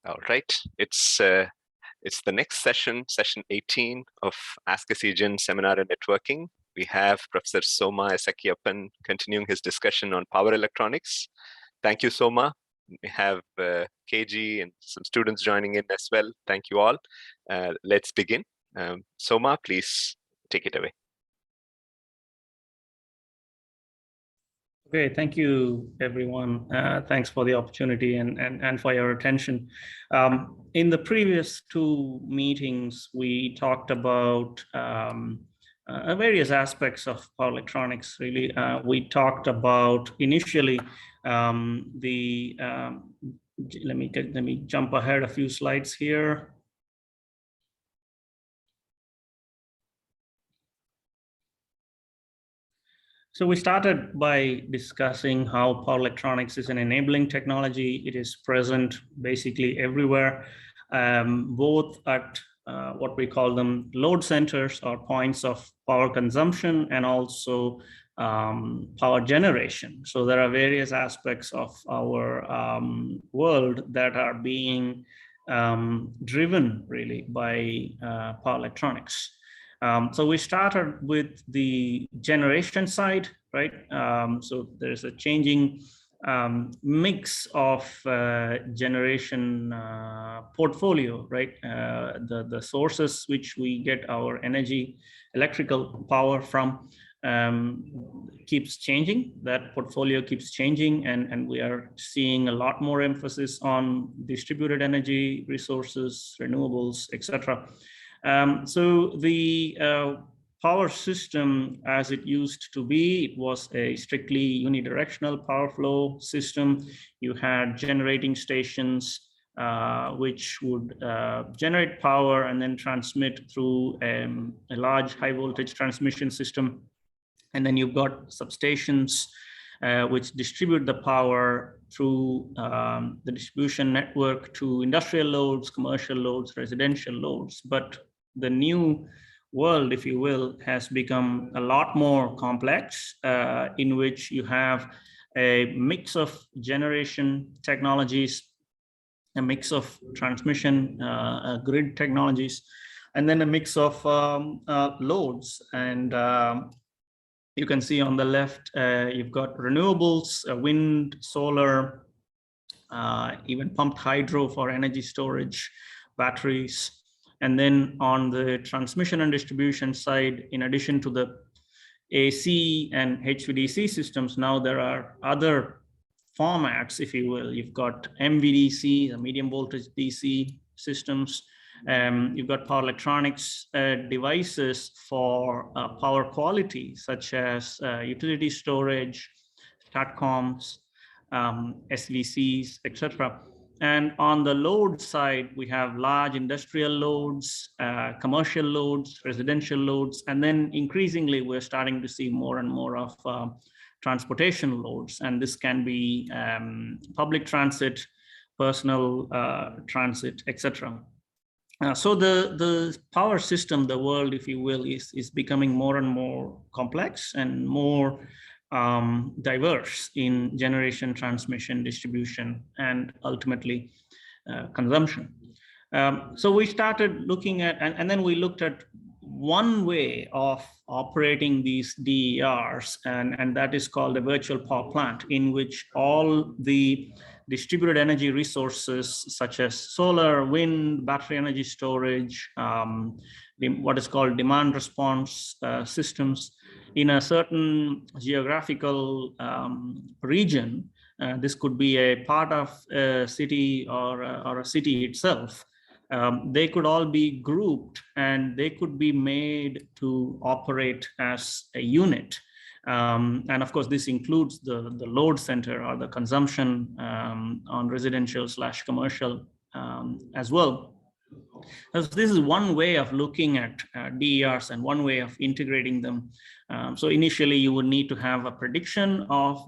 All right, it's the next session, session 18 of Ask a CGen Seminar and Networking. We have Professor Soma Essakiappan continuing his discussion on power electronics. Thank you, Soma. We have KG and some students joining in as well. Thank you all. Let's begin. Soma, please take it away. Okay, thank you, everyone. Thanks for the opportunity and for your attention. In the previous two meetings, we talked about various aspects of power electronics, really. We talked about initially let me jump ahead a few slides here. So we started by discussing how power electronics is an enabling technology. It is present basically everywhere, both at what we call them load centers or points of power consumption and also power generation. So there are various aspects of our world that are being driven really by power electronics. So we started with the generation side, right? So there's a changing mix of generation portfolio, right? The sources which we get our energy, electrical power from keeps changing. That portfolio keeps changing, and we are seeing a lot more emphasis on distributed energy resources, renewables, etc. So the power system as it used to be, it was a strictly unidirectional power flow system. You had generating stations which would generate power and then transmit through a large high voltage transmission system. And then you've got substations which distribute the power through the distribution network to industrial loads, commercial loads, residential loads. But the new world, if you will, has become a lot more complex, in which you have a mix of generation technologies, a mix of transmission grid technologies, and then a mix of loads. And you can see on the left, you've got renewables, wind, solar, even pumped hydro for energy storage, batteries. And then on the transmission and distribution side, in addition to the AC and HVDC systems, now there are other formats, if you will. You've got MVDC, the medium voltage DC systems. You've got power electronics devices for power quality, such as utility storage, STATCOMs, SVCs, etc. And on the load side, we have large industrial loads, commercial loads, residential loads, and then increasingly we're starting to see more and more of transportation loads. And this can be public transit, personal transit, etc. So the power system, the world, if you will, is becoming more and more complex and more diverse in generation, transmission, distribution, and ultimately consumption. So we started looking at, and then we looked at one way of operating these DERs, and that is called a virtual power plant, in which all the distributed energy resources such as solar, wind, battery energy storage, what is called demand response systems in a certain geographical region. This could be a part of a city or a city itself. They could all be grouped and they could be made to operate as a unit. And of course, this includes the load center or the consumption on residential/commercial as well. This is one way of looking at DERs and one way of integrating them. So initially, you would need to have a prediction of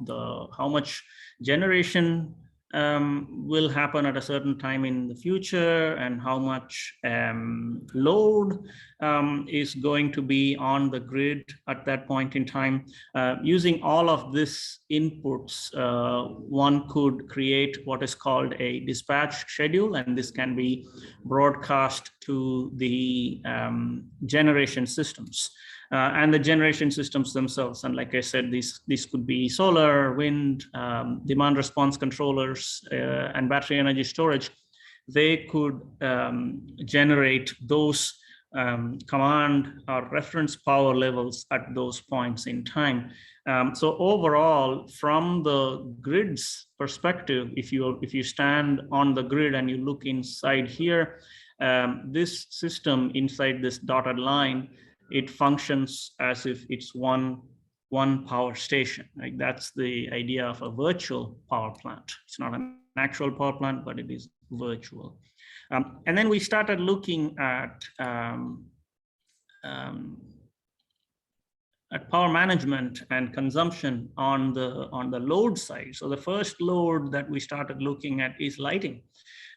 how much generation will happen at a certain time in the future, and how much load is going to be on the grid at that point in time. Using all of this inputs, one could create what is called a dispatch schedule, and this can be broadcast to the generation systems. And the generation systems themselves. And like I said, these could be solar, wind, demand response controllers, and battery energy storage. They could generate those command or reference power levels at those points in time. So overall, from the grid's perspective, if you stand on the grid and you look inside here, this system inside this dotted line, it functions as if it's one power station. Like, that's the idea of a virtual power plant. It's not an actual power plant, but it is virtual. And then we started looking at power management and consumption on the load side. So the first load that we started looking at is lighting.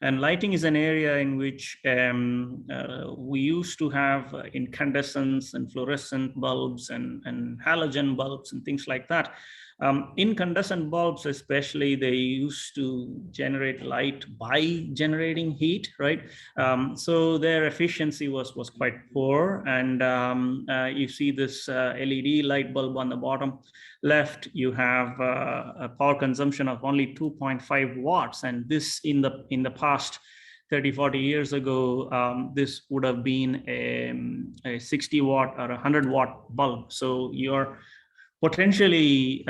And lighting is an area in which we used to have incandescents and fluorescent bulbs and halogen bulbs and things like that. Incandescent bulbs especially, they used to generate light by generating heat, right? So their efficiency was quite poor. And you see this LED light bulb on the bottom left, you have a power consumption of only 2.5 watts. And this in the past 30, 40 years ago, this would have been a 60 watt or 100 watt bulb. So you're potentially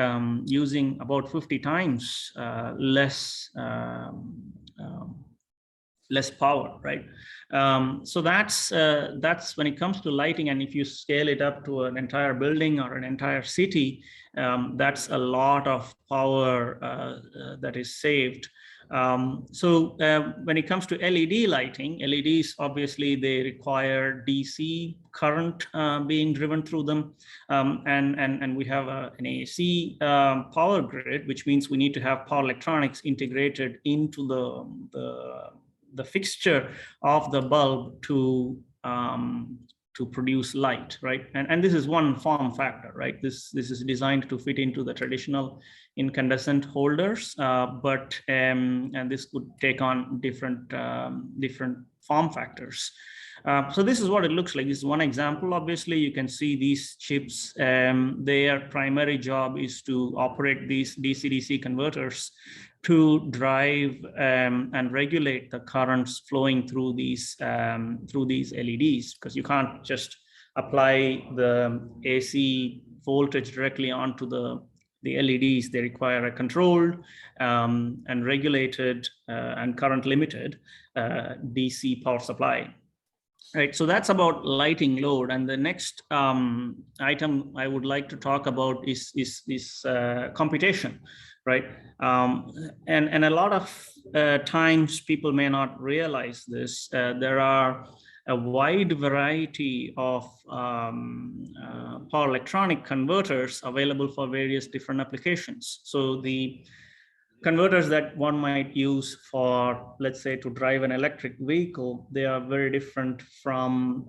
using about 50 times less power, right? So that's when it comes to lighting. And if you scale it up to an entire building or an entire city, that's a lot of power that is saved. So when it comes to LED lighting, LEDs, obviously they require DC current being driven through them. And we have an AC power grid, which means we need to have power electronics integrated into the fixture of the bulb to produce light, right? And this is one form factor, right? This is designed to fit into the traditional incandescent holders, but and this could take on different form factors. So this is what it looks like. This is one example. Obviously, you can see these chips. Their primary job is to operate these DC-DC converters to drive and regulate the currents flowing through these LEDs, because you can't just apply the AC voltage directly onto the LEDs. They require a controlled and regulated and current limited DC power supply. Right, so that's about lighting load. And the next item I would like to talk about is computation, right? And a lot of times people may not realize this. There are a wide variety of power electronic converters available for various different applications. So the converters that one might use for, let's say, to drive an electric vehicle, they are very different from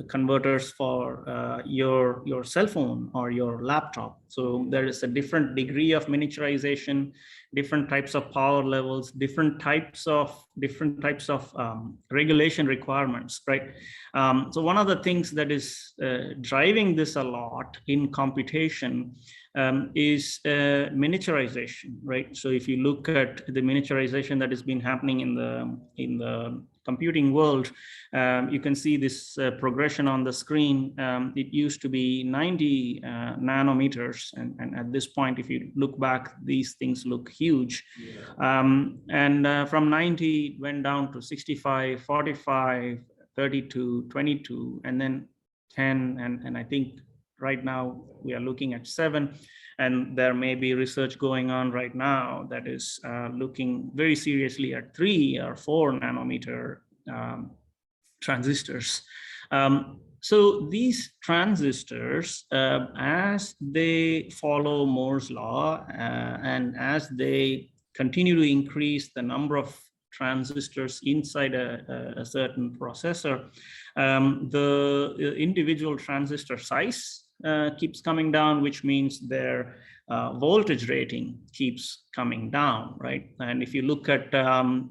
converters for your cell phone or your laptop. So there is a different degree of miniaturization, different types of power levels, different types of regulation requirements, right? So one of the things that is driving this a lot in computation is miniaturization, right? So if you look at the miniaturization that has been happening in the computing world, you can see this progression on the screen. It used to be 90 nanometers, and at this point, if you look back, these things look huge. And from 90, it went down to 65, 45, 32, 22, and then 10, and I think right now we are looking at 7, and there may be research going on right now that is looking very seriously at 3 or 4 nanometer transistors. So these transistors, as they follow Moore's law and as they continue to increase the number of transistors inside a certain processor, the individual transistor size keeps coming down, which means their voltage rating keeps coming down, right? And if you look at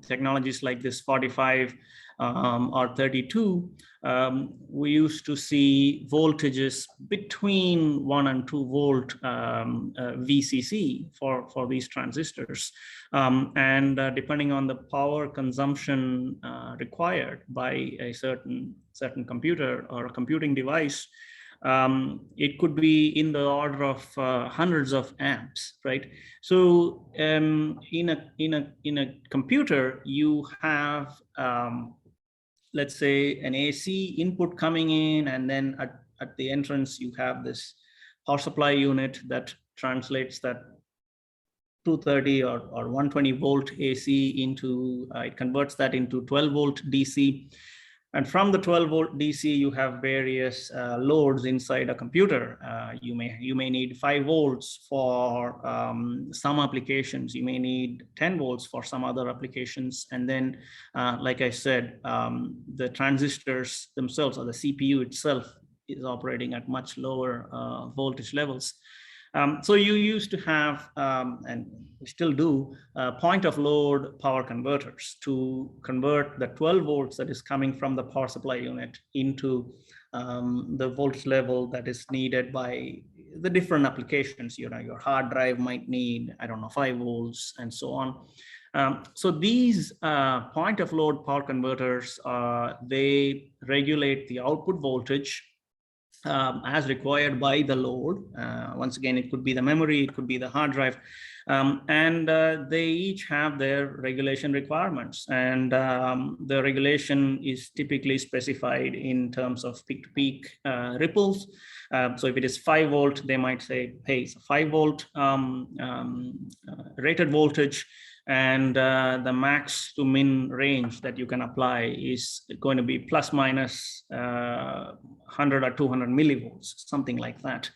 technologies like this 45 or 32, we used to see voltages between 1 and 2 volt VCC for these transistors. And depending on the power consumption required by a certain computer or a computing device, it could be in the order of hundreds of amps, right? So in a computer, you have let's say an AC input coming in, and then at the entrance you have this power supply unit that translates that 230 or 120 volt AC into, it converts that into 12 volt DC. And from the 12 volt DC, you have various loads inside a computer. You may need 5 volts for some applications. You may need 10 volts for some other applications. And then, like I said, the transistors themselves, or the CPU itself, is operating at much lower voltage levels. So you used to have, and we still do, point of load power converters to convert the 12 volts that is coming from the power supply unit into the voltage level that is needed by the different applications. You know, your hard drive might need, I don't know, 5 volts and so on. So these point of load power converters, they regulate the output voltage as required by the load. Once again, it could be the memory, it could be the hard drive, and they each have their regulation requirements. And the regulation is typically specified in terms of peak-to-peak ripples. So if it is 5 volt, they might say, hey, it's a 5 volt rated voltage, and the max to min range that you can apply is going to be plus minus 100 or 200 millivolts, something like that.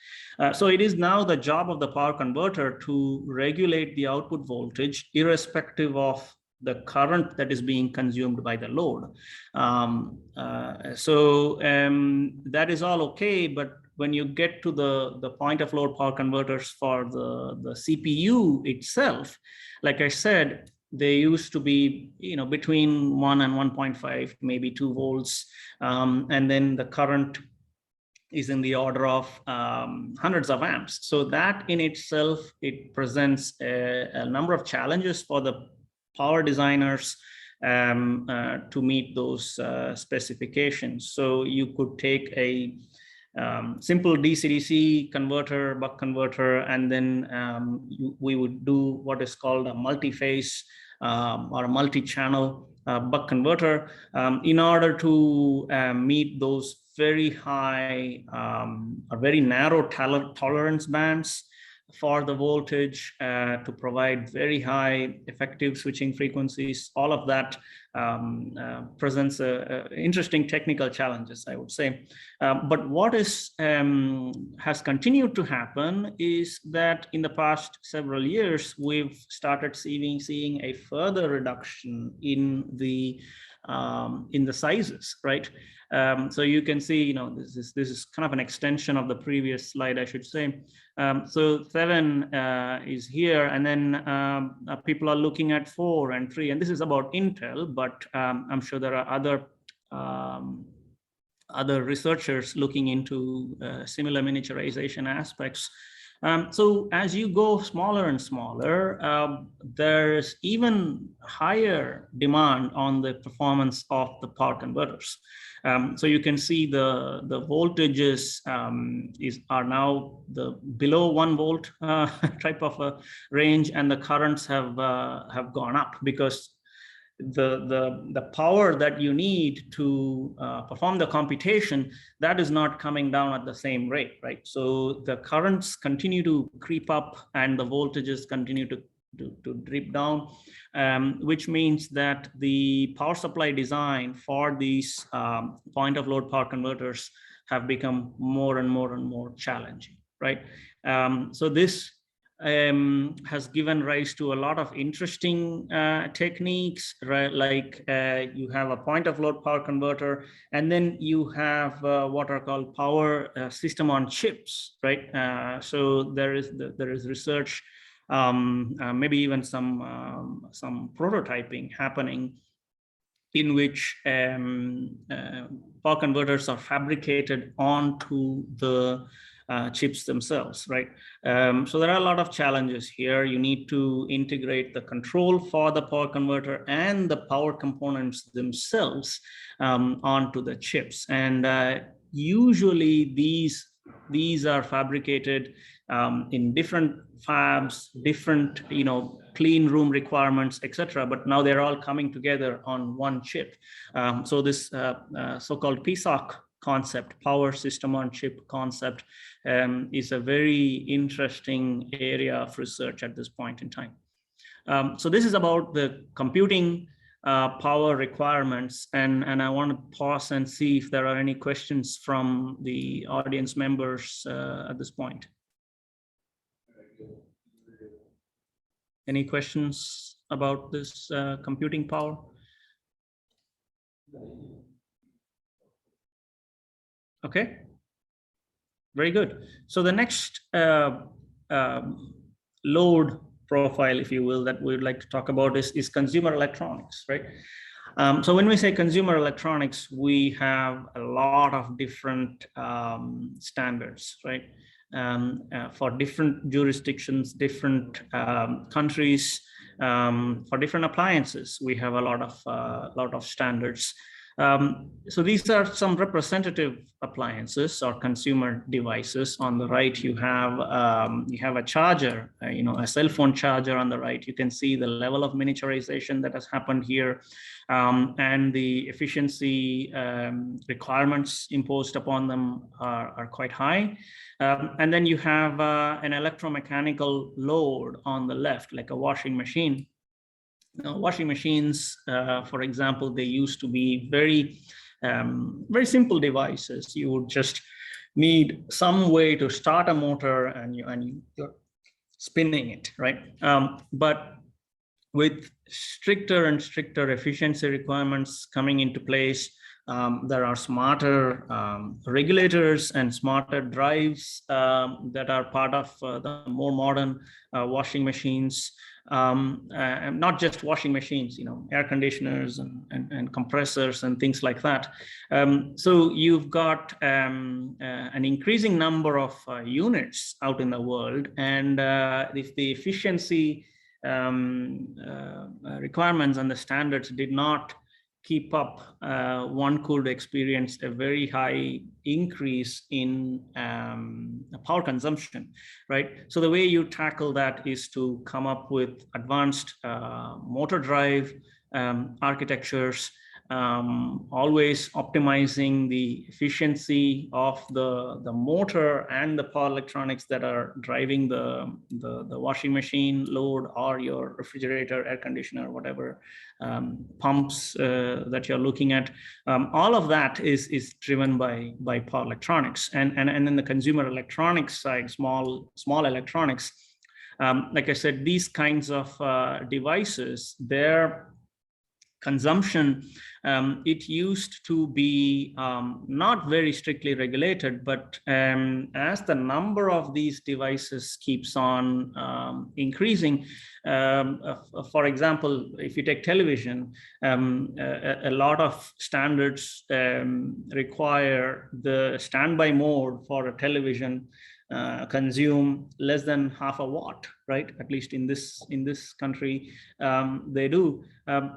So it is now the job of the power converter to regulate the output voltage irrespective of the current that is being consumed by the load. That is all okay, but when you get to the point of load power converters for the CPU itself, like I said, they used to be, you know, between 1 and 1.5, maybe 2 volts, and then the current is in the order of hundreds of amps. So that in itself, it presents a number of challenges for the power designers to meet those specifications. So you could take a simple DC-DC converter, buck converter, and then we would do what is called a multi-phase or a multi-channel buck converter in order to meet those very high or very narrow tolerance bands for the voltage, to provide very high effective switching frequencies. All of that presents interesting technical challenges, I would say. But what is has continued to happen is that in the past several years, we've started seeing a further reduction in the sizes, right? So you can see, you know, this is kind of an extension of the previous slide, I should say. So 7 is here, and then people are looking at 4 and 3, and this is about Intel, but I'm sure there are other researchers looking into similar miniaturization aspects. So as you go smaller and smaller, there's even higher demand on the performance of the power converters. So you can see the voltages are now the below 1 volt type of a range, and the currents have gone up because the power that you need to perform the computation, that is not coming down at the same rate, right? So the currents continue to creep up and the voltages continue to drip down, which means that the power supply design for these point of load power converters have become more and more challenging, right? So this has given rise to a lot of interesting techniques, right? Like you have a point of load power converter, and then you have what are called power system on chips, right? So there is research, maybe even some prototyping happening, in which power converters are fabricated onto the chips themselves, right? So there are a lot of challenges here. You need to integrate the control for the power converter and the power components themselves onto the chips. And usually these are fabricated in different fabs, different, clean room requirements, etc. But now they're all coming together on one chip. So this so-called PSOC concept, power system on chip concept, is a very interesting area of research at this point in time. So this is about the computing power requirements, and I want to pause and see if there are any questions from the audience members at this point. Any questions about this computing power? Okay, very good. So the next load profile, if you will, that we'd like to talk about is consumer electronics, right? So when we say consumer electronics, we have a lot of different standards, right? For different jurisdictions, different countries, for different appliances, we have a lot of standards. So these are some representative appliances or consumer devices. On the right, you have a charger, a cell phone charger on the right. You can see the level of miniaturization that has happened here, and the efficiency requirements imposed upon them are quite high. And then you have an electromechanical load on the left, like a washing machine. Now, washing machines, for example, they used to be very simple devices. You would just need some way to start a motor, and you're spinning it, right? But with stricter and stricter efficiency requirements coming into place, there are smarter regulators and smarter drives that are part of the more modern washing machines. And not just washing machines, air conditioners and compressors and things like that. So you've got an increasing number of units out in the world, and if the efficiency requirements and the standards did not keep up, one could experience a very high increase in power consumption, right? So the way you tackle that is to come up with advanced motor drive architectures, always optimizing the efficiency of the motor and the power electronics that are driving the washing machine load, or your refrigerator, air conditioner, whatever pumps that you're looking at. All of that is driven by power electronics, and then the consumer electronics side, small electronics. Like I said, these kinds of devices, their consumption, it used to be not very strictly regulated, but as the number of these devices keeps on increasing, for example, if you take television, a lot of standards require the standby mode for a television consume less than half a watt, right? At least in this country, they do.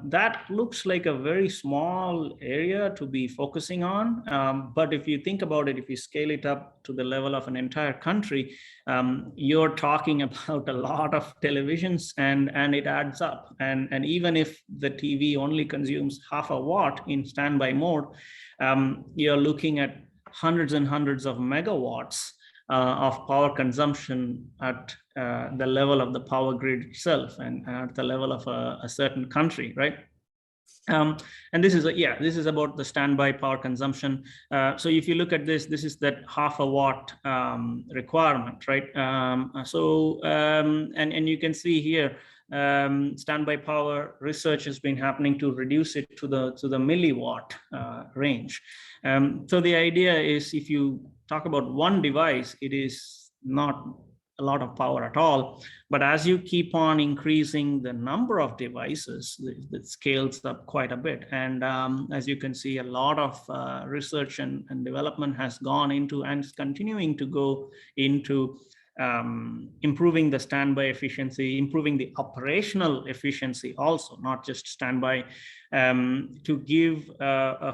That looks like a very small area to be focusing on, but if you think about it, if you scale it up to the level of an entire country, you're talking about a lot of televisions, and it adds up. And even if the TV only consumes half a watt in standby mode, you're looking at hundreds and hundreds of megawatts of power consumption at the level of the power grid itself, and at the level of a certain country, right? And this is about the standby power consumption. So if you look at this is that half a watt requirement, right? And you can see here, standby power research has been happening to reduce it to the milliwatt range. So the idea is, if you talk about one device, it is not a lot of power at all. But as you keep on increasing the number of devices, it scales up quite a bit. And as you can see, a lot of research and development has gone into and is continuing to go into improving the standby efficiency, improving the operational efficiency also, not just standby, to give,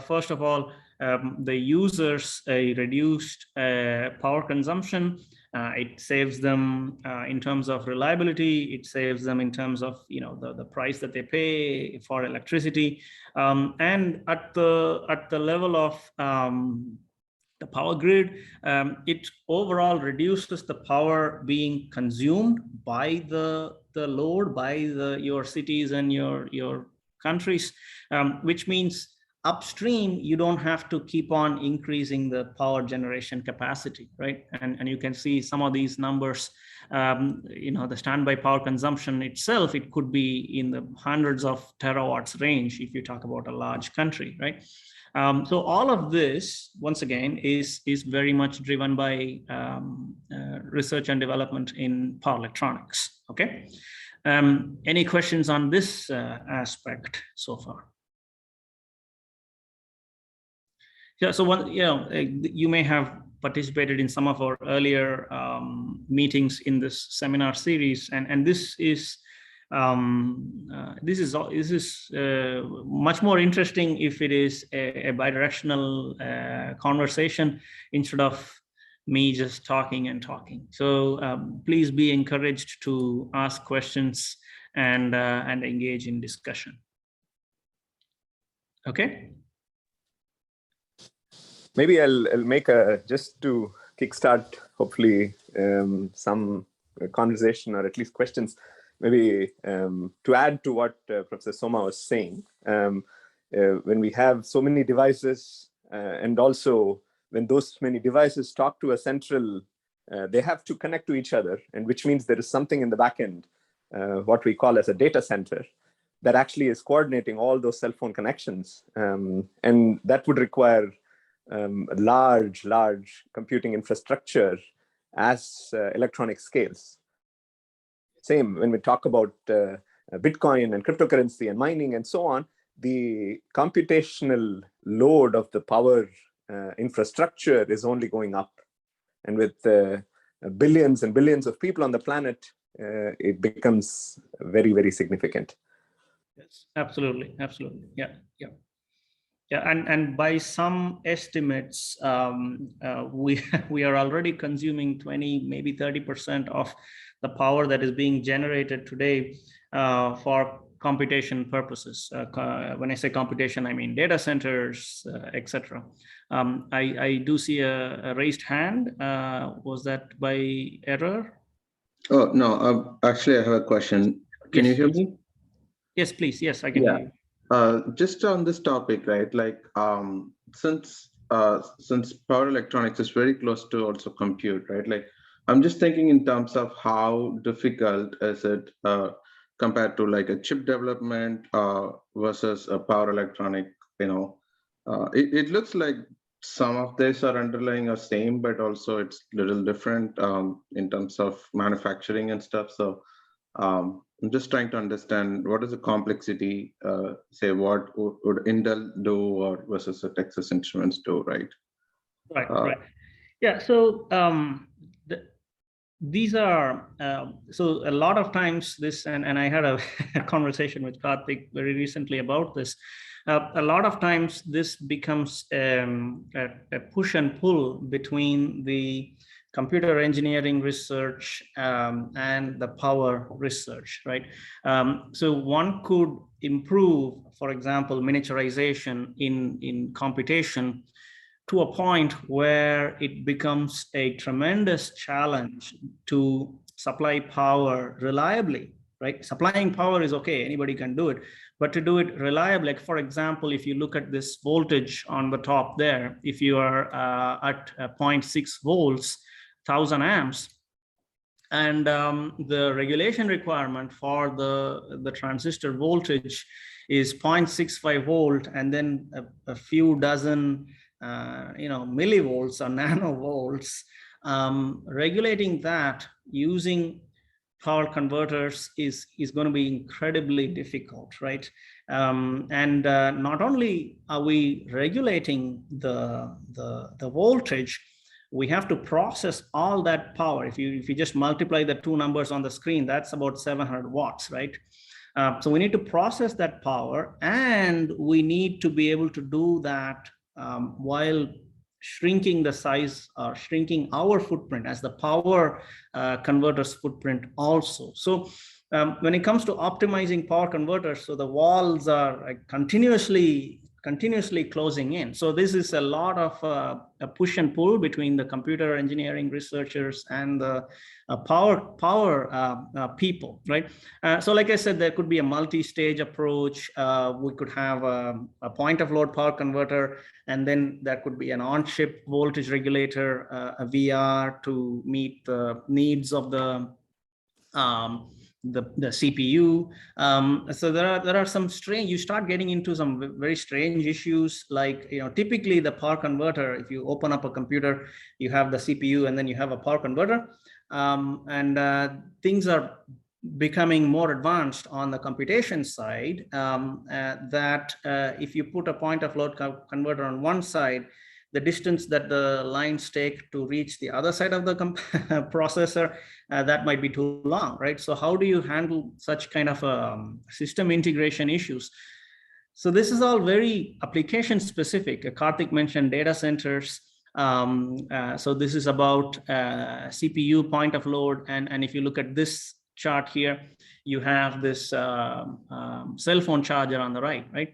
first of all, the users a reduced power consumption. It saves them in terms of reliability. It saves them in terms of the price that they pay for electricity, and at the level of the power grid, it overall reduces the power being consumed by the load, by your cities and your countries, which means upstream, you don't have to keep on increasing the power generation capacity, right? And you can see some of these numbers, the standby power consumption itself, it could be in the hundreds of terawatts range if you talk about a large country, right? So all of this, once again, is very much driven by research and development in power electronics, okay? Any questions on this aspect so far? Yeah, so you may have participated in some of our earlier meetings in this seminar series, and this is much more interesting if it is a bidirectional conversation instead of me just talking and talking. So please be encouraged to ask questions and engage in discussion. Okay. Maybe I'll make just to kickstart, hopefully, some conversation or at least questions. Maybe to add to what Professor Soma was saying, when we have so many devices, and also when those many devices talk to a central, they have to connect to each other, and which means there is something in the back end, what we call as a data center, that actually is coordinating all those cell phone connections, and that would require large computing infrastructure as electronic scales. Same when we talk about Bitcoin and cryptocurrency and mining and so on, the computational load of the power infrastructure is only going up. And with billions and billions of people on the planet, it becomes very, very significant. Yes, absolutely. Yeah. And by some estimates, we are already consuming 20, maybe 30% of the power that is being generated today for computation purposes. When I say computation, I mean data centers, etc. I do see a raised hand. Was that by error? Oh, no, actually I have a question. Can you hear me? Yes, please. Yes, I can hear you. Just on this topic, right? Like, since power electronics is very close to also compute, right? Like, I'm just thinking in terms of how difficult is it compared to like a chip development versus a power electronic. It looks like some of these are underlying are same, but also it's a little different in terms of manufacturing and stuff. So I'm just trying to understand what is the complexity, say what would Intel do or versus the Texas Instruments do, right? Right. Yeah, so these are, so a lot of times this, and I had a conversation with Karthik very recently about this, a lot of times this becomes a push and pull between the computer engineering research and the power research, right? So one could improve, for example, miniaturization in computation to a point where it becomes a tremendous challenge to supply power reliably right? Supplying power is okay, anybody can do it, but to do it reliably, like for example, if you look at this voltage on the top there, if you are at 0.6 volts, 1000 amps, and the regulation requirement for the transistor voltage is 0.65 volt, and then a few dozen millivolts or nanovolts. Regulating that using power converters is going to be incredibly difficult, right? And not only are we regulating the voltage, we have to process all that power. If you just multiply the two numbers on the screen, that's about 700 watts, right? So we need to process that power, and we need to be able to do that while shrinking the size or shrinking our footprint as the power converters footprint also. So when it comes to optimizing power converters, so the walls are continuously closing in. So this is a lot of a push and pull between the computer engineering researchers and the power people, right? So like I said, there could be a multi-stage approach. We could have a point of load power converter, and then there could be an on-chip voltage regulator, a VR to meet the needs of the CPU. So there are some strange, you start getting into some very strange issues, like, typically the power converter, if you open up a computer, you have the CPU and then you have a power converter, and things are becoming more advanced on the computation side, that if you put a point of load converter on one side, the distance that the lines take to reach the other side of the processor, that might be too long, right? So how do you handle such kind of system integration issues? So this is all very application specific. Karthik mentioned data centers. So this is about CPU point of load. And if you look at this chart here, you have this cell phone charger on the right?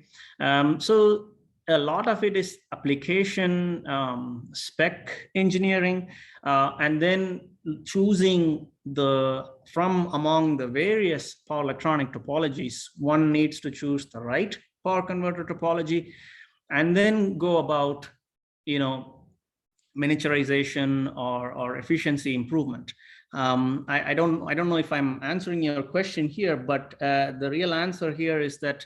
So a lot of it is application spec engineering, and then choosing from among the various power electronic topologies, one needs to choose the right power converter topology, and then go about, miniaturization or efficiency improvement. I don't know if I'm answering your question here, but the real answer here is that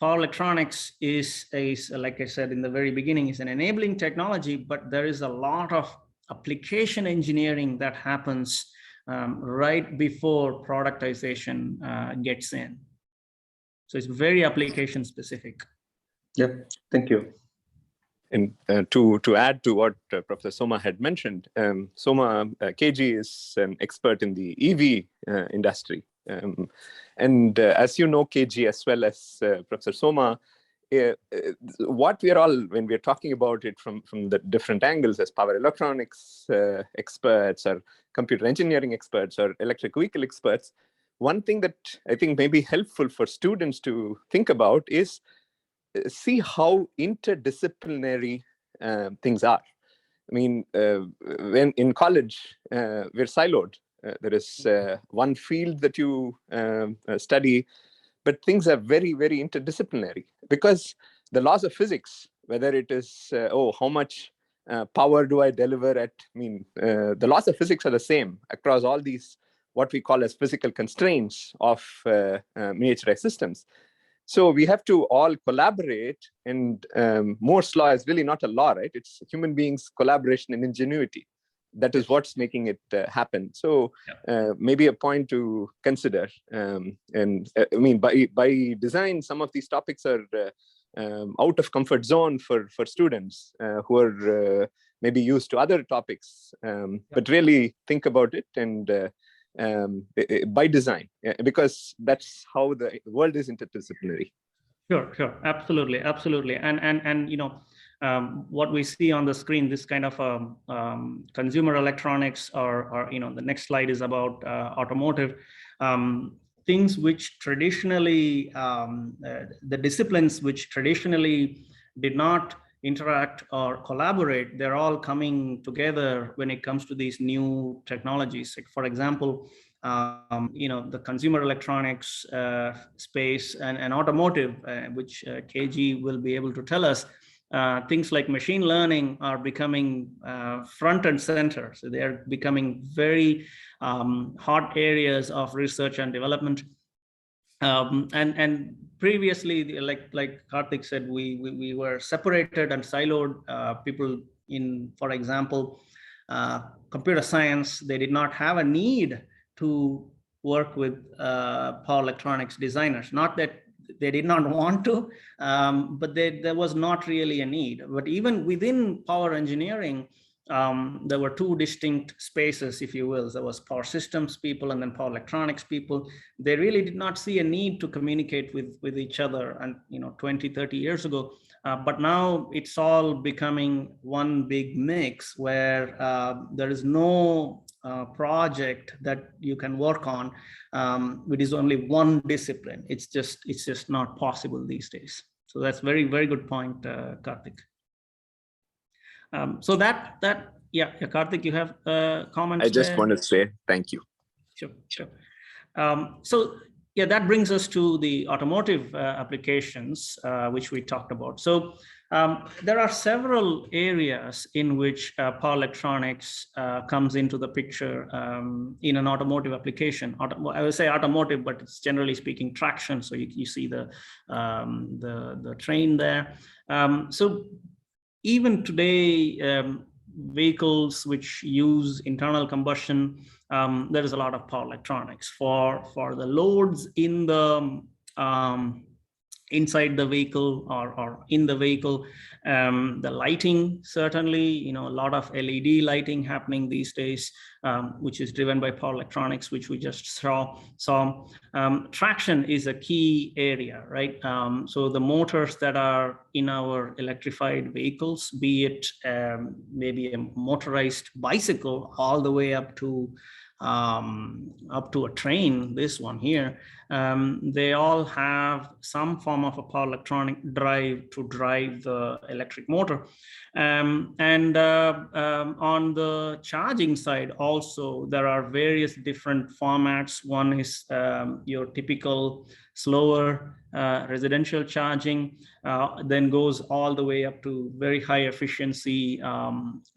power electronics is, like I said in the very beginning, is an enabling technology, but there is a lot of application engineering that happens right before productization gets in. So it's very application specific. Yeah, thank you. And to add to what Professor Soma had mentioned, Soma KG is an expert in the EV industry. And as you know, KG, as well as Professor Soma, what we are all, when we are talking about it from the different angles as power electronics experts or computer engineering experts or electric vehicle experts, one thing that I think may be helpful for students to think about is see how interdisciplinary things are. I mean, when in college, we're siloed. There is one field that you study, but things are very, very interdisciplinary, because the laws of physics, whether it is, how much power do I deliver at, the laws of physics are the same across all these, what we call as physical constraints of miniaturized systems. So we have to all collaborate, and Moore's law is really not a law, right? It's human beings' collaboration and ingenuity. That is what's making it happen. So maybe a point to consider. By design, some of these topics are out of comfort zone for students who are maybe used to other topics, but really think about it and by design, because that's how the world is interdisciplinary. Sure, absolutely. And what we see on the screen, this kind of consumer electronics, or the next slide is about automotive, things which traditionally, the disciplines which traditionally did not interact or collaborate, they're all coming together when it comes to these new technologies. Like, for example, the consumer electronics space and automotive, which KG will be able to tell us. Things like machine learning are becoming front and center. So they are becoming very hot areas of research and development. And previously, like Karthik said, we were separated and siloed. People in, for example, computer science, they did not have a need to work with power electronics designers. Not that they did not want to, but there was not really a need. But even within power engineering, there were two distinct spaces, if you will. There was power systems people and then power electronics people. They really did not see a need to communicate with each other, and 20, 30 years ago. But now it's all becoming one big mix where there is no project that you can work on which is only one discipline. It's just not possible these days. So that's very, very good point, Karthik. So yeah, Karthik, you have comments? I just want to say thank you. Sure. So yeah, that brings us to the automotive applications, which we talked about. So there are several areas in which power electronics comes into the picture in an automotive application. I would say automotive, but it's generally speaking traction. So you see the train there. So even today, vehicles which use internal combustion, there is a lot of power electronics for the loads in the inside the vehicle or in the vehicle. The lighting, certainly, a lot of LED lighting happening these days, which is driven by power electronics, which we just saw. Traction is a key area, right? So the motors that are in our electrified vehicles, be it maybe a motorized bicycle all the way up to a train, this one here, they all have some form of a power electronic drive to drive the electric motor. And on the charging side also, there are various different formats. One is your typical slower residential charging, then goes all the way up to very high efficiency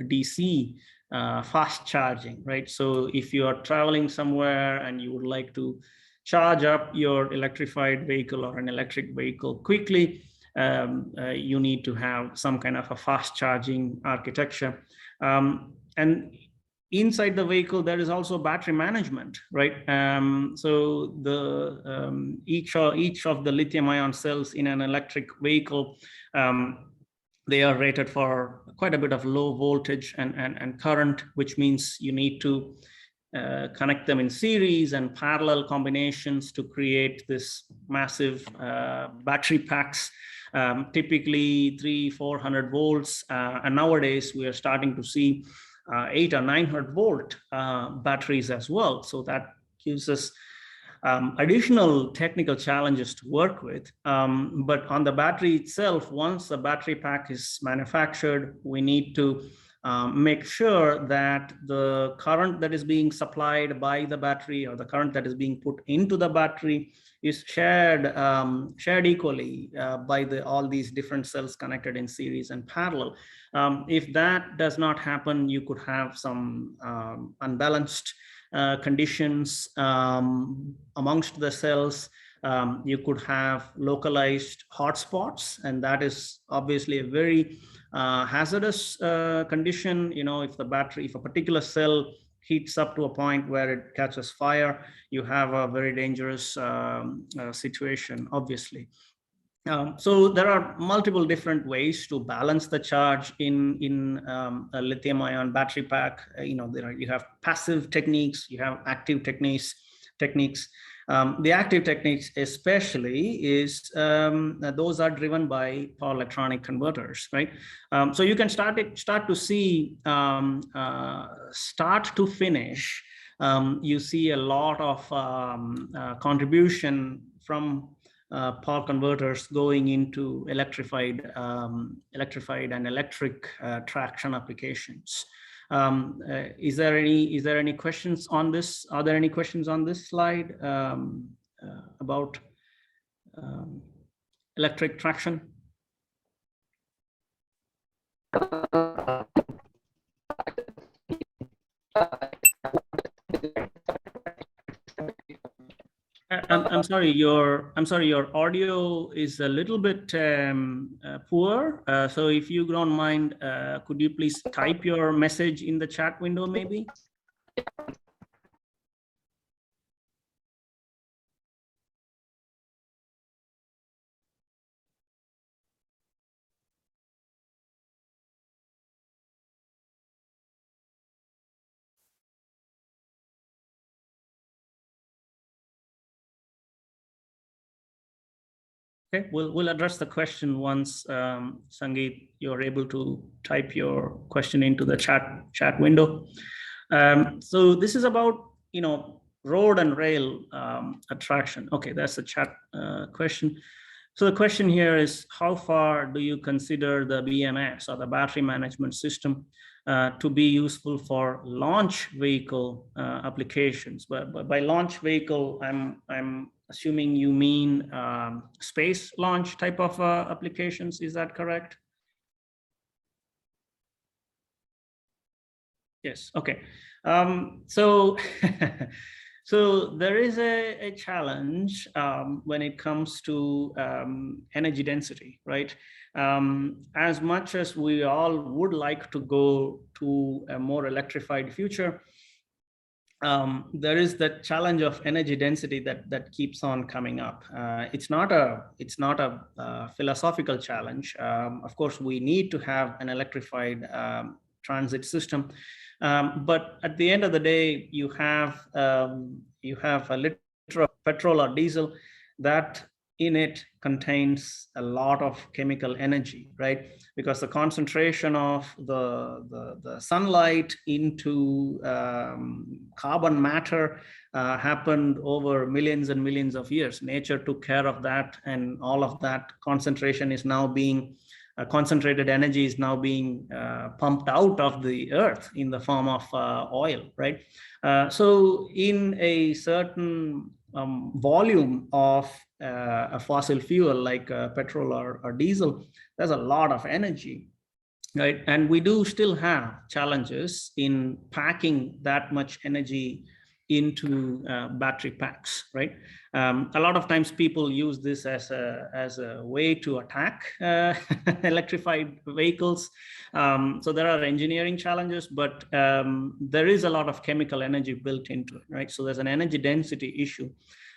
DC fast charging, right? So if you are traveling somewhere and you would like to charge up your electrified vehicle or an electric vehicle quickly, you need to have some kind of a fast charging architecture. And inside the vehicle, there is also battery management, right? So each of the lithium-ion cells in an electric vehicle, they are rated for quite a bit of low voltage and current, which means you need to connect them in series and parallel combinations to create this massive battery packs, typically 300-400 volts. And nowadays we are starting to see 800 or 900 volt batteries as well. So that gives us additional technical challenges to work with. But on the battery itself, once the battery pack is manufactured, we need to make sure that the current that is being supplied by the battery or the current that is being put into the battery is shared equally by all these different cells connected in series and parallel. If that does not happen, you could have some unbalanced conditions amongst the cells. You could have localized hotspots, and that is obviously a very hazardous condition. If a particular cell heats up to a point where it catches fire, you have a very dangerous situation, obviously. So there are multiple different ways to balance the charge in a lithium-ion battery pack. You have passive techniques, you have active techniques. The active techniques especially is those are driven by power electronic converters, right? So you can start to see start to finish. You see a lot of contribution from power converters going into electrified and electric traction applications. Is there any questions on this? Are there any questions on this slide about electric traction? I'm sorry, your audio is a little bit poor. So if you don't mind, could you please type your message in the chat window, maybe? Okay, we'll address the question once, Sangeet, you're able to type your question into the chat window. So this is about, road and rail attraction. Okay, that's the chat question. So the question here is, how far do you consider the BMS, or the battery management system, to be useful for launch vehicle applications? But by launch vehicle, I'm assuming you mean space launch type of applications. Is that correct? Yes. Okay. So so there is a challenge when it comes to energy density, right? As much as we all would like to go to a more electrified future, there is that challenge of energy density that keeps on coming up. It's not a philosophical challenge. Of course, we need to have an electrified transit system, but at the end of the day, you have a liter of petrol or diesel that in it contains a lot of chemical energy, right? Because the concentration of the sunlight into carbon matter happened over millions and millions of years. Nature took care of that, and all of that concentration is now being concentrated energy is now being pumped out of the earth in the form of oil, right? So in a certain volume of a fossil fuel like petrol or diesel, there's a lot of energy, right? And we do still have challenges in packing that much energy into battery packs, right? A lot of times people use this as a way to attack electrified vehicles. So there are engineering challenges, but there is a lot of chemical energy built into it, right? So there's an energy density issue.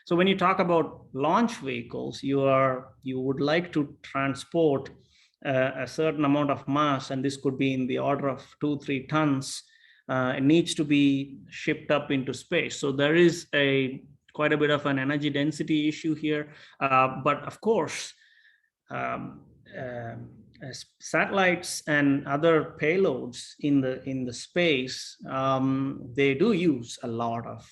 So when you talk about launch vehicles, you would like to transport a certain amount of mass, and this could be in the order of 2-3 tons. It needs to be shipped up into space. So there is quite a bit of an energy density issue here. But of course, satellites and other payloads in the space, they do use a lot of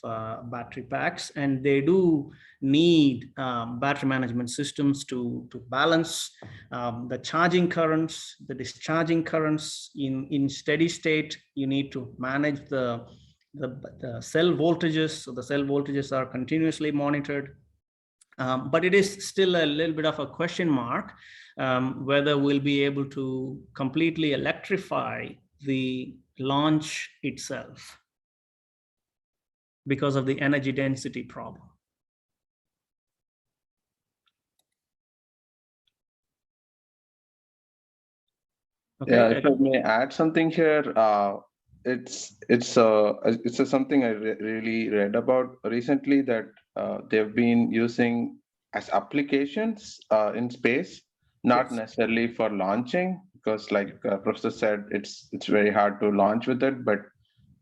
battery packs, and they do need battery management systems to balance the charging currents, the discharging currents. In steady state, you need to manage the cell voltages. So the cell voltages are continuously monitored. But it is still a little bit of a question mark whether we'll be able to completely electrify the launch itself because of the energy density problem. Okay. Yeah, if I may add something here, it's something I really read about recently that they've been using as applications in space, not necessarily for launching, because like Professor said, it's very hard to launch with it, but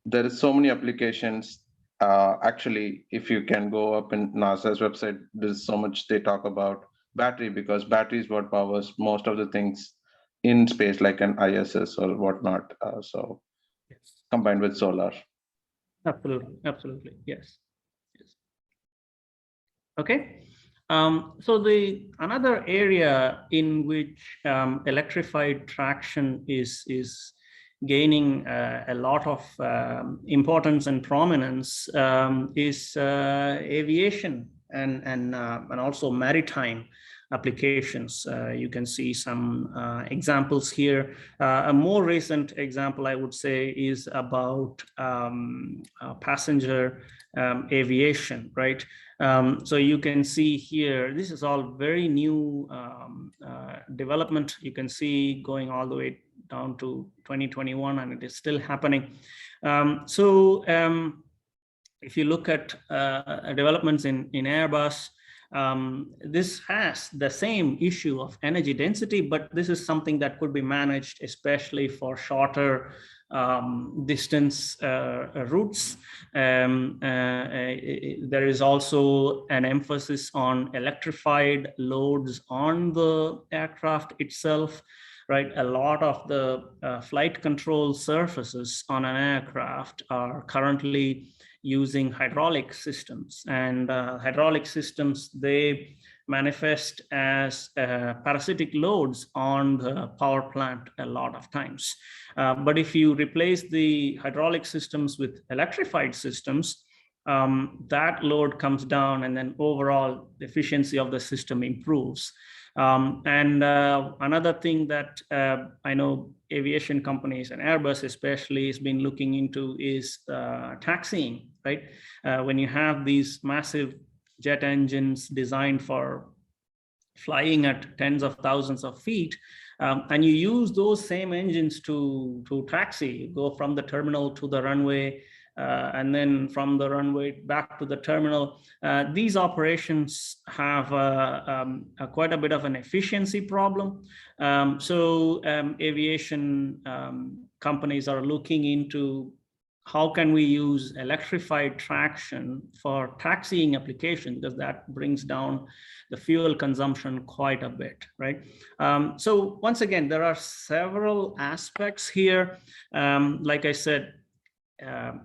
there is so many applications. Actually, if you can go up in NASA's website, there's so much they talk about battery, because battery is what powers most of the things in space, like an ISS or whatnot. So combined with solar. Absolutely, yes. Okay. So another area in which electrified traction is gaining a lot of importance and prominence is aviation and also maritime applications. You can see some examples here. A more recent example, I would say, is about passenger aviation, right? So you can see here, this is all very new development. You can see going all the way down to 2021, and it is still happening. If you look at developments in Airbus, this has the same issue of energy density, but this is something that could be managed, especially for shorter distance routes. There is also an emphasis on electrified loads on the aircraft itself, right? A lot of the flight control surfaces on an aircraft are currently using hydraulic systems, and hydraulic systems, they manifest as parasitic loads on the power plant a lot of times. But if you replace the hydraulic systems with electrified systems, that load comes down, and then overall the efficiency of the system improves. Another thing that I know aviation companies and Airbus especially has been looking into is taxiing, right? When you have these massive jet engines designed for flying at tens of thousands of feet, and you use those same engines to taxi, go from the terminal to the runway, and then from the runway back to the terminal. These operations have quite a bit of an efficiency problem. Aviation companies are looking into how can we use electrified traction for taxiing application, because that brings down the fuel consumption quite a bit, right? So once again, there are several aspects here. Like I said,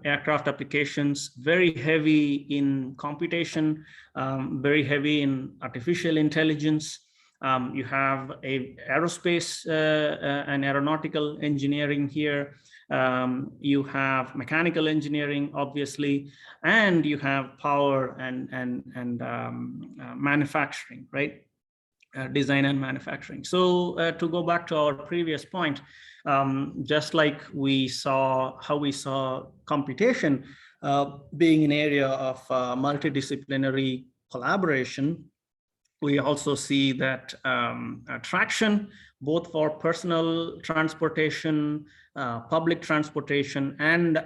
aircraft applications, very heavy in computation, very heavy in artificial intelligence. You have aerospace and aeronautical engineering here. You have mechanical engineering, obviously, and you have power and manufacturing, right? Design and manufacturing. So to go back to our previous point, just like we saw how we saw computation being an area of multidisciplinary collaboration, we also see that traction, both for personal transportation, public transportation, and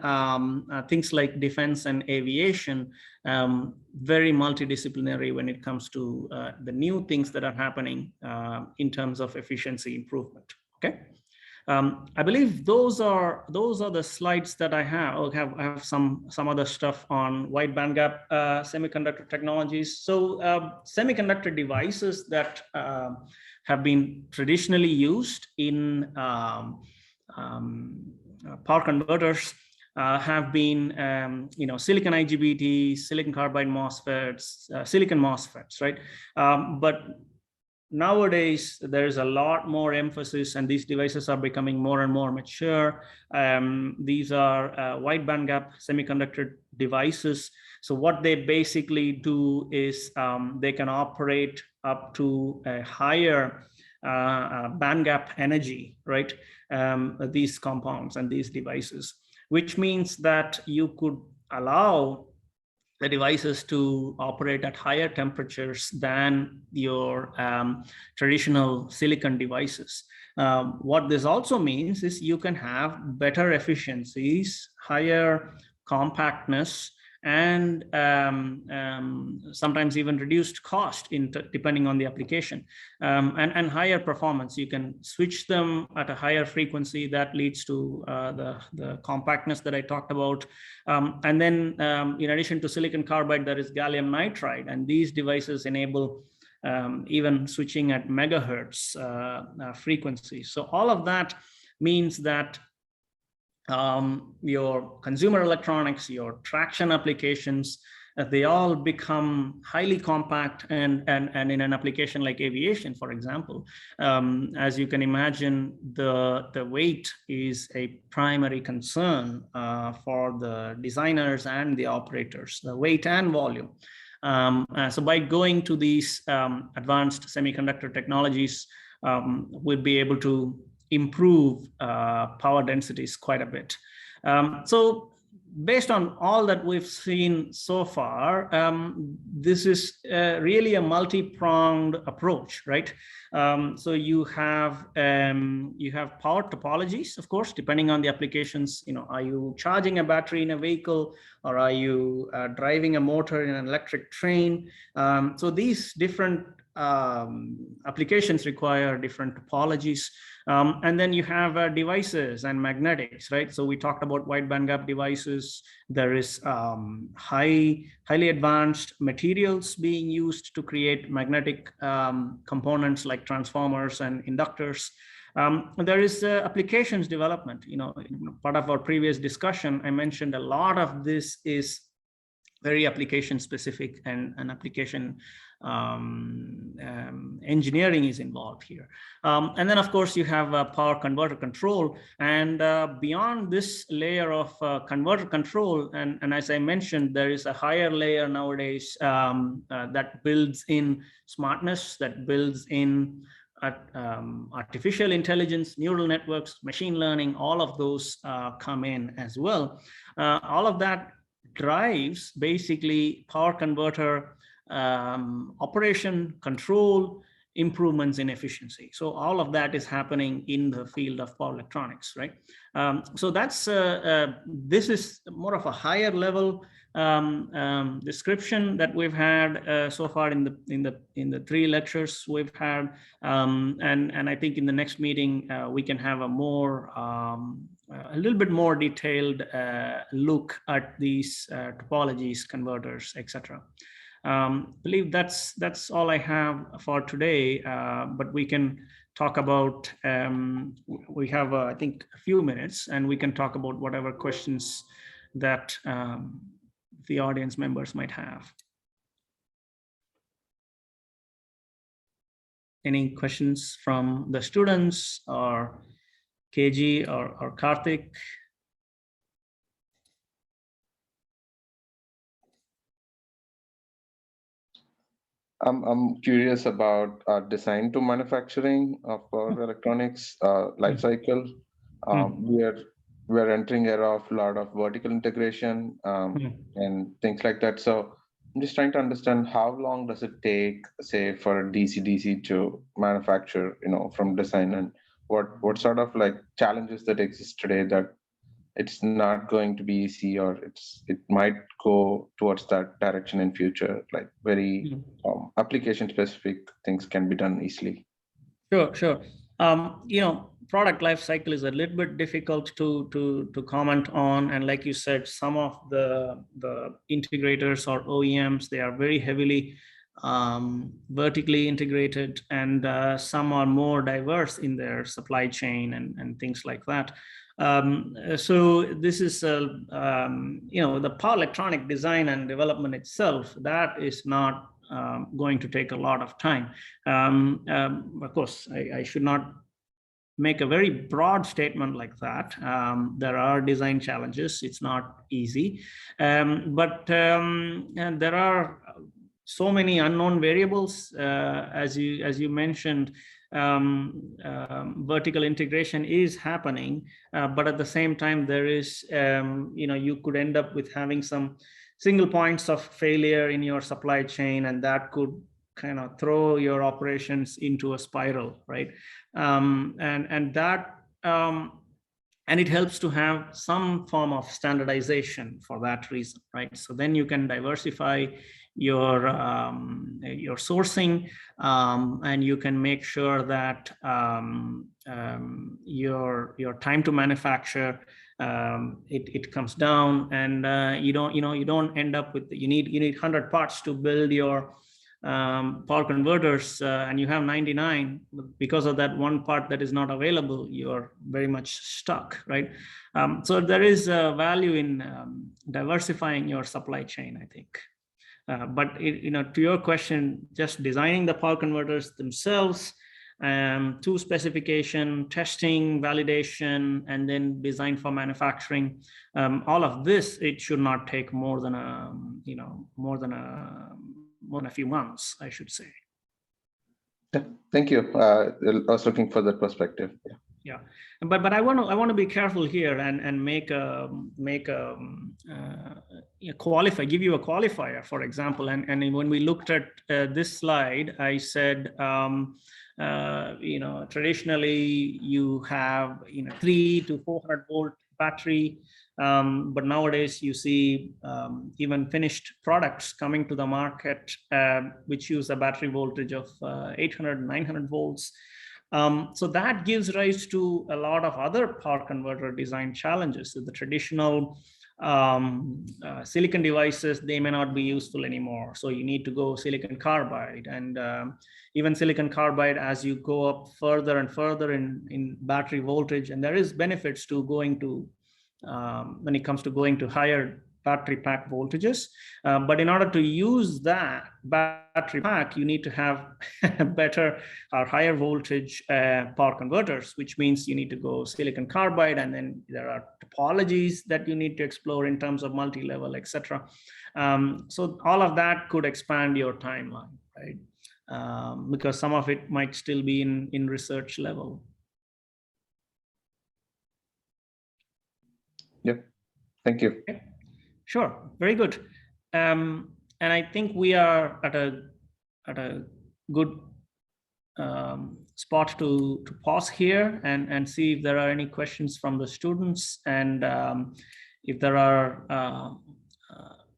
things like defense and aviation, very multidisciplinary when it comes to the new things that are happening in terms of efficiency improvement. Okay. I believe those are the slides that I have. I have some other stuff on wide bandgap semiconductor technologies. So semiconductor devices that have been traditionally used in power converters have been silicon IGBT, silicon carbide MOSFETs, silicon MOSFETs, right? But nowadays, there's a lot more emphasis, and these devices are becoming more and more mature. These are wide bandgap semiconductor devices. So what they basically do is they can operate up to a higher bandgap energy, right? These compounds and these devices, which means that you could allow the devices to operate at higher temperatures than your traditional silicon devices. What this also means is you can have better efficiencies, higher compactness, and sometimes even reduced cost depending on the application, and higher performance. You can switch them at a higher frequency that leads to the compactness that I talked about. And then in addition to silicon carbide, there is gallium nitride, and these devices enable even switching at megahertz frequency. So all of that means that your consumer electronics, your traction applications, they all become highly compact, and in an application like aviation, for example, as you can imagine, the weight is a primary concern for the designers and the operators, the weight and volume. So by going to these advanced semiconductor technologies, we'll be able to improve power densities quite a bit. So based on all that we've seen so far, this is really a multi-pronged approach, right? So you have power topologies, of course, depending on the applications. Are you charging a battery in a vehicle, or are you driving a motor in an electric train? So these different applications require different topologies. And then you have devices and magnetics, right? So we talked about wide bandgap devices. There is highly advanced materials being used to create magnetic components like transformers and inductors. There is applications development. Part of our previous discussion, I mentioned a lot of this is very application specific, and application engineering is involved here. And then of course you have power converter control, and beyond this layer of converter control, and as I mentioned, there is a higher layer nowadays that builds in smartness, that builds in artificial intelligence, neural networks, machine learning. All of those come in as well. All of that drives basically power converter operation, control, improvements in efficiency. So all of that is happening in the field of power electronics, right? So that's this is more of a higher level description that we've had so far in the 3 lectures we've had, and I think in the next meeting we can have a little bit more detailed look at these topologies, converters, etc. Believe that's all I have for today, but we can talk about, we have I think a few minutes, and we can talk about whatever questions that the audience members might have. Any questions from the students or KG or Karthik? I'm curious about design to manufacturing of power electronics life cycle. We're entering era of a lot of vertical integration and things like that. So I'm just trying to understand, how long does it take, say, for a DC-DC to manufacture, from design, and what sort of like challenges that exist today that it's not going to be easy, or it might go towards that direction in future, like very application specific things can be done easily. Sure. Product life cycle is a little bit difficult to comment on, and like you said, some of the integrators or OEMs, they are very heavily vertically integrated, and some are more diverse in their supply chain and things like that. So this is the power electronic design and development itself, that is not going to take a lot of time. Of course, I should not make a very broad statement like that. There are design challenges. It's not easy, but and there are so many unknown variables, as you mentioned. Vertical integration is happening, but at the same time, there is you could end up with having some single points of failure in your supply chain, and that could kind of throw your operations into a spiral, right? And it helps to have some form of standardization for that reason, right? So then you can diversify your sourcing, and you can make sure that your time to manufacture it comes down, and you don't end up with, you need 100 parts to build your power converters, and you have 99. Because of that one part that is not available, you're very much stuck, right? So there is a value in diversifying your supply chain, I think. But to your question, just designing the power converters themselves, to specification, testing, validation, and then design for manufacturing, all of this, it should not take more than a few months, I should say. Yeah, thank you. I was looking for that perspective. Yeah, but I want to be careful here and give you a qualifier, for example. And when we looked at this slide, I said, traditionally you have 3 to 400 volt battery, but nowadays you see even finished products coming to the market which use a battery voltage of 800, 900 volts. So that gives rise to a lot of other power converter design challenges. So the traditional silicon devices, they may not be useful anymore. So you need to go silicon carbide, and even silicon carbide, as you go up further and further in battery voltage, and there is benefits to going to, when it comes to going to higher battery pack voltages. But in order to use that battery pack, you need to have better or higher voltage power converters, which means you need to go silicon carbide, and then there are topologies that you need to explore in terms of multi-level, etc. So all of that could expand your timeline, right? Because some of it might still be in research level. Yep, thank you. Okay. Sure, very good. And I think we are at a good spot to pause here and see if there are any questions from the students. And if there are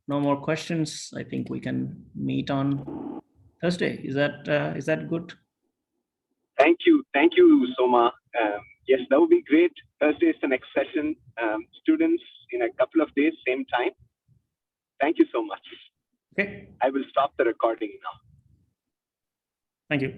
no more questions, I think we can meet on Thursday. Is that good? Thank you, Soma. Yes, that would be great. Thursday is the next session. Students, in a couple of days, same time. Thank you so much. Okay. I will stop the recording now. Thank you.